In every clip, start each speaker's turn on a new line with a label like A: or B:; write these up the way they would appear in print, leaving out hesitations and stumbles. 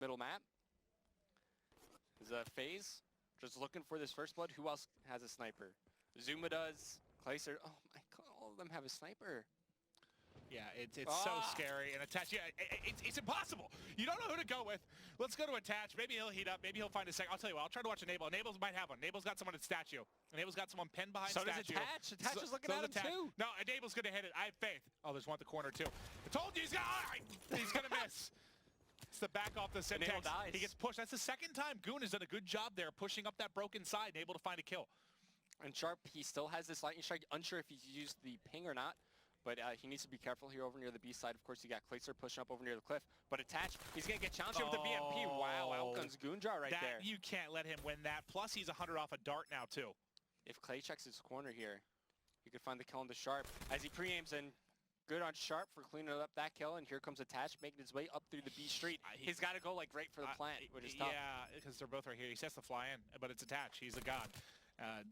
A: Middle map is a Faze. Just looking for this first blood. Who else has a sniper? Zuma does. Kaliber. Oh my god, all of them have a sniper.
B: Yeah, it's so scary. And attach, yeah, it's impossible. You don't know who to go with. Let's go to attach. Maybe he'll heat up. Maybe he'll find a second. I'll tell you what, I'll try to watch Enable. Enable's might have one. Enable's got someone at statue. Enable's got someone pinned behind
A: so
B: statue.
A: So does attach. Attach is looking at him too.
B: No, Enable's going to hit it. I have faith. Oh, there's one at the corner too. I told you he's going to miss. It's the back off the syntax. He gets pushed. That's the second time Goon has done a good job there, pushing up that broken side and able to find a kill.
A: And Sharp, he still has this lightning strike. Unsure if he's used the ping or not, but he needs to be careful here over near the B side. Of course, you got Kaliber pushing up over near the cliff, but attach, he's going to get challenged here with the BMP. Wow, out comes Goonjar right there.
B: You can't let him win that. Plus, he's 100 off a dart now, too.
A: If Clay checks his corner here, he could find the kill on the Sharp. As he pre-aims in, good on Sharp for cleaning up that kill, and here comes attach, making his way up through the B street. He's got to go like right for the plant, which is tough.
B: Yeah, because they're both right here. He sets the fly in, but it's attach. He's a god.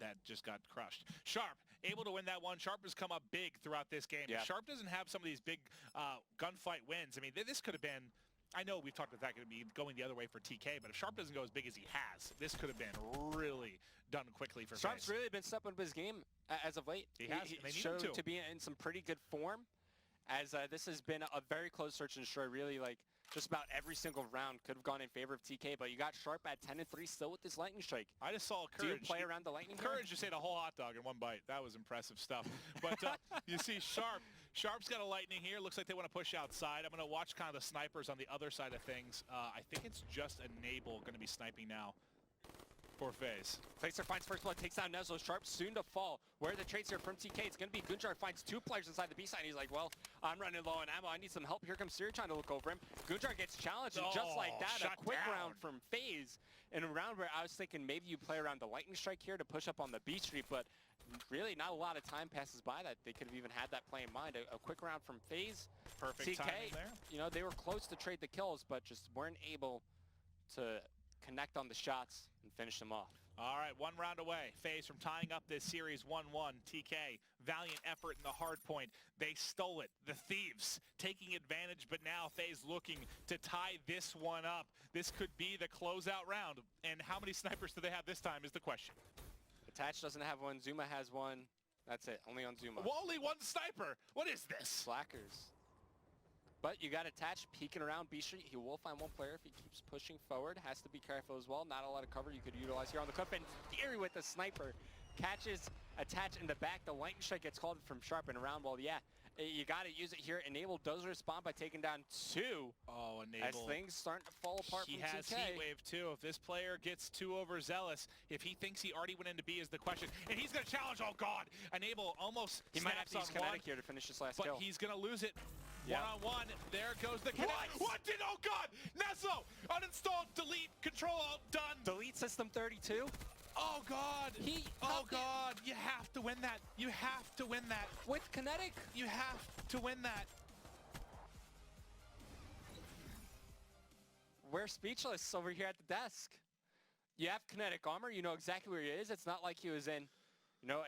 B: That just got crushed. Sharp, able to win that one. Sharp has come up big throughout this game.
A: Yeah.
B: If Sharp doesn't have some of these big gunfight wins, I mean, this could have been, I know we've talked about that could be going the other way for TK, but if Sharp doesn't go as big as he has, this could have been really done quickly for
A: Sharp's
B: Faze.
A: really been stepping up his game as of late.
B: He has.
A: He showed to be in some pretty good form, as this has been a very close search and destroy. Really, like, just about every single round could have gone in favor of TK, but you got Sharp at 10-3 still with this lightning strike.
B: I just saw Courage.
A: Do you play around the lightning?
B: Courage just ate a whole hot dog in one bite. That was impressive stuff. But you see Sharp. Sharp's got a lightning here. Looks like they want to push outside. I'm going to watch kind of the snipers on the other side of things. I think it's just Enable going to be sniping now for Faze.
A: Kaliber finds first blood, takes down Nezlo. Sharp soon to fall. Where are the trades here from TK? It's going to be Goonjar finds two players inside the B side. And he's like, well, I'm running low on ammo. I need some help. Here comes Siri trying to look over him. Goonjar gets challenged, and just like that, a quick round from Faze. In a round where I was thinking maybe you play around the lightning strike here to push up on the B street, but really not a lot of time passes by that they could have even had that play in mind. A quick round from Faze.
B: Perfect timing there.
A: You know, they were close to trade the kills, but just weren't able to connect on the shots and finish them off.
B: All right, one round away. Faze from tying up this series 1-1. TK, valiant effort in the hard point. They stole it. The Thieves taking advantage, but now Faze looking to tie this one up. This could be the closeout round. And how many snipers do they have this time is the question.
A: Attach doesn't have one. Zuma has one. That's it. Only on Zuma.
B: Well, only one sniper. What is this?
A: Slackers. But you got Attach peeking around B Street. He will find one player if he keeps pushing forward. Has to be careful as well. Not a lot of cover you could utilize here on the cliff. And Theory with the sniper catches Attach in the back. The lightning strike gets called from Sharp in a round. Well, yeah, you got to use it here. Enable does respond by taking down two.
B: Oh, Enable.
A: As things starting to fall apart
B: he
A: from
B: has
A: TK.
B: Heat Wave too. If this player gets too overzealous, if he thinks he already went into B is the question. And he's going to challenge. Oh, God. Enable almost
A: he might have to use kinetic
B: one,
A: here to finish this last
B: but
A: kill.
B: He's going to lose it.
A: Yeah.
B: One-on-one. There goes the kinetic. What did? Oh, God. Nezlo. Uninstalled. Delete. Control. Done.
A: Delete system 32.
B: Oh, God. Oh, God. You have to win that. You have to win that.
A: With kinetic.
B: You have to win that.
A: We're speechless over here at the desk. You have kinetic armor. You know exactly where he is. It's not like he was in, you know,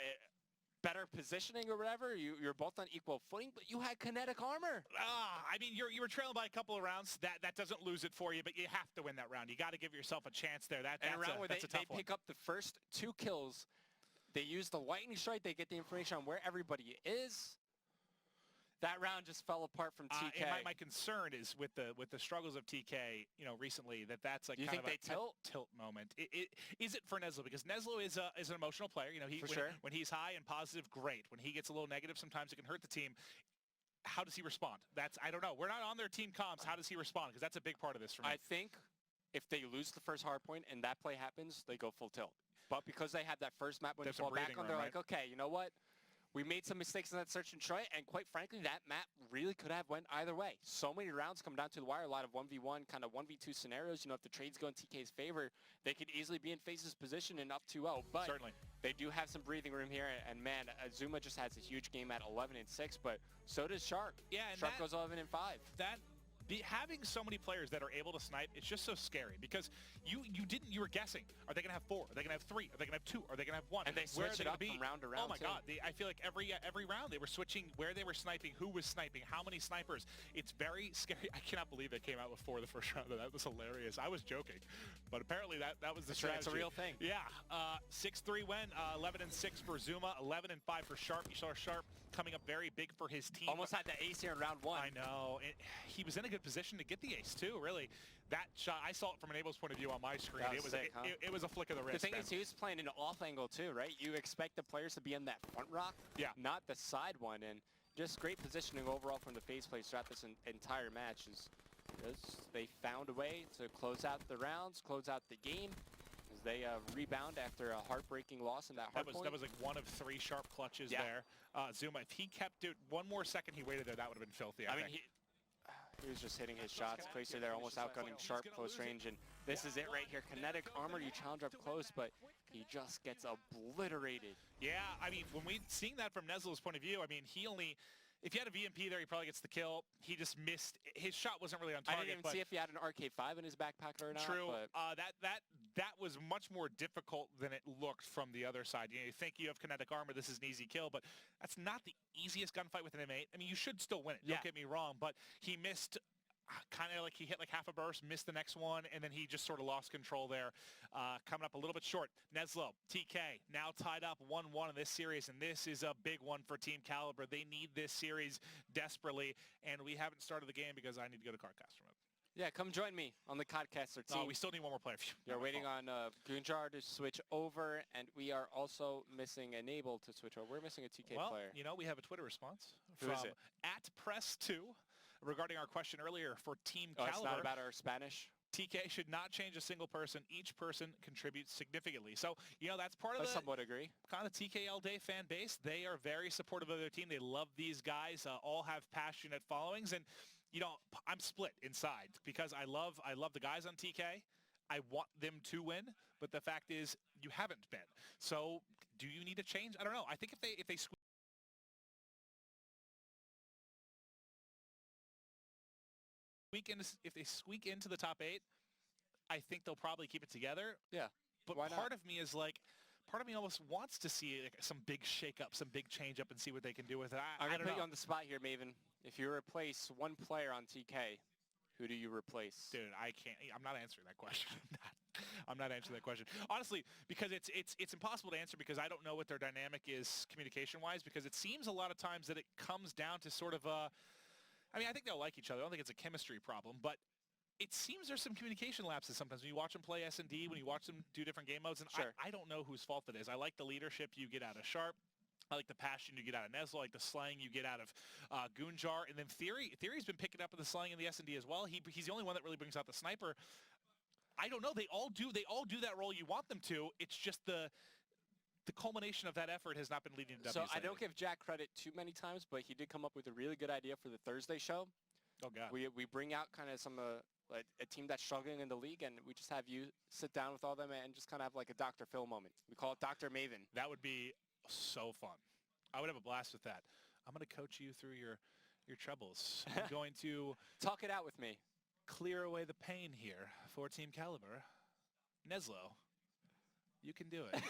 A: better positioning or whatever. You're both on equal footing, but you had kinetic armor.
B: I mean, you were trailing by a couple of rounds. That doesn't lose it for you, but you have to win that round. You got to give yourself a chance there. That's
A: a round where they
B: tough one.
A: pick up the first two kills. They use the lightning strike. They get the information on where everybody is. That round just fell apart from TK.
B: And my concern is with the struggles of TK, you know, recently that's like kind of a tilt moment. Is it for Nezlo? Because Nezlo is an emotional player. You know, when he's high and positive, great. When he gets a little negative, sometimes it can hurt the team. How does he respond? I don't know. We're not on their team comms. How does he respond? Because that's a big part of this for me.
A: I think if they lose the first hard point and that play happens, they go full tilt. But because they have that first map when they fall back on, they're like, okay, you know what? We made some mistakes in that search and destroy, and quite frankly, that map really could have went either way. So many rounds come down to the wire, a lot of 1v1, kind of 1v2 scenarios. You know, if the trades go in TK's favor, they could easily be in Faze's position and up 2-0. But
B: certainly,
A: they do have some breathing room here, and man, Zuma just has a huge game at 11-6, but so does Sharp.
B: Yeah, and
A: Sharp goes 11-5.
B: having so many players that are able to snipe, it's just so scary because you were guessing. Are they going to have 4? Are they going to have 3? Are they going to have 2? Are they going to have 1?
A: And they switch it up from round to round.
B: Oh my God! I feel like every round they were switching where they were sniping, who was sniping, how many snipers. It's very scary. I cannot believe they came out with 4 the first round. That was hilarious. I was joking, but apparently that was the strategy.
A: It's a real thing.
B: Yeah. 6-3 win. 11-6 for Zuma. 11-5 for Sharp. You saw Sharp coming up very big for his team.
A: Almost had the ace here in round 1.
B: I know. He was in a good position to get the ace too. Really, that shot, I saw it from Enable's point of view on my screen. It was sick, it was a flick of the wrist.
A: The thing is, he was playing an off angle too, right? You expect the players to be in that front rock, not the side one, and just great positioning overall from the Faze players throughout this entire match. They found a way to close out the rounds, close out the game. As they rebound after a heartbreaking loss in that hard point.
B: That was like 1 of 3 Sharp clutches there. Zuma, if he kept it 1 more second he waited there, that would have been filthy, I think.
A: He was just hitting his shots. Kaliber there almost outgunning Sharp close range, and this is it right here. Kinetic armor, you challenge up close, but he just gets obliterated.
B: Yeah, I mean, when we seeing that from Nezlo's point of view, I mean, if he had a VMP there, he probably gets the kill. He just missed. His shot wasn't really on target.
A: I didn't even see if he had an RK5 in his backpack or not.
B: True.
A: But
B: that was much more difficult than it looked from the other side. You know, you think you have kinetic armor, this is an easy kill, but that's not the easiest gunfight with an M8. I mean, you should still win it. Don't get me wrong, but he missed. Kind of like he hit like half a burst, missed the next one, and then he just sort of lost control there. Coming up a little bit short. Nezlo, TK, now tied up 1-1 in this series, and this is a big one for Team Kaliber. They need this series desperately, and we haven't started the game because I need to go to Cardcaster mode.
A: Yeah, come join me on the Codcaster team.
B: Oh, we still need 1 more player.
A: You're waiting on Gunjar to switch over, and we are also missing Enable to switch over. We're missing a TK player.
B: You know, we have a Twitter response
A: from
B: @Press2 regarding our question earlier for Team Kaliber.
A: It's not about our Spanish.
B: TK should not change a single person. Each person contributes significantly. So, you know, that's part of
A: I somewhat agree.
B: Kind of TKL Day fan base. They are very supportive of their team. They love these guys. All have passionate followings. And, you know, I'm split inside because I love the guys on TK. I want them to win. But the fact is, you haven't been. So, do you need to change? I don't know. I think if they squeak into the top 8, I think they'll probably keep it together.
A: Yeah.
B: But part of me is like, part of me almost wants to see like some big shake-up, some big change-up and see what they can do with it.
A: I'm going to put you on the spot here, Maven. If you replace 1 player on TK, who do you replace?
B: Dude, I can't. I'm not answering that question. I'm not answering that question. Honestly, because it's impossible to answer because I don't know what their dynamic is communication-wise, because it seems a lot of times that it comes down to sort of a... I mean, I think they'll like each other. I don't think it's a chemistry problem, but it seems there's some communication lapses sometimes when you watch them play S&D, when you watch them do different game modes, and I don't know whose fault it is. I like the leadership you get out of Sharp. I like the passion you get out of Nezlo, I like the slang you get out of Gunjar, and then Theory's been picking up the slang in the S&D as well. He's the only one that really brings out the sniper. I don't know. They all do that role you want them to. It's just the culmination of that effort has not been leading to W's.
A: So I don't give Jack credit too many times, but he did come up with a really good idea for the Thursday show.
B: Oh, God.
A: We bring out kind of some like a team that's struggling in the league, and we just have you sit down with all them and just kind of have like a Dr. Phil moment. We call it Dr. Maven.
B: That would be so fun. I would have a blast with that. I'm going to coach you through your troubles. I'm going to...
A: Talk it out with me.
B: Clear away the pain here for Team Kaliber. Nezlo. You can do it.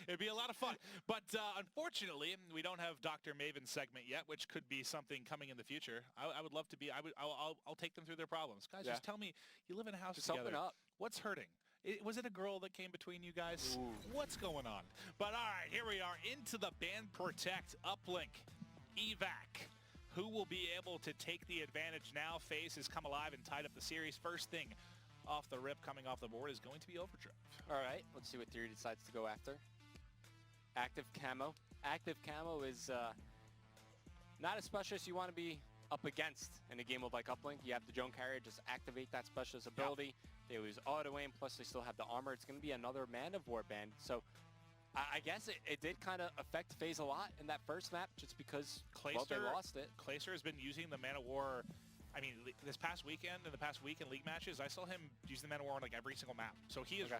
B: It'd be a lot of fun. But unfortunately, we don't have Dr. Maven's segment yet, which could be something coming in the future. I would love to be. I'll take them through their problems. Guys, just tell me, you live in a house
A: just
B: together.
A: Open up.
B: What's hurting? Was it a girl that came between you guys?
A: Ooh.
B: What's going on? But all right, here we are into the Ban Protect uplink evac. Who will be able to take the advantage now? Faze has come alive and tied up the series. First thing off the rip coming off the board is going to be Overdrive.
A: All right, let's see what Theory decides to go after. Active Camo. Active Camo is not a specialist you want to be up against in a game of like uplink. You have the drone carrier, just activate that specialist ability. Yep. They lose auto aim, plus they still have the armor. It's going to be another Man of War ban. So I guess it did kind of affect Faze a lot in that first map just because they lost it.
B: Clayster has been using the Man of War. I mean, this past weekend and the past week in league matches, I saw him use the Man of War on like every single map. So he is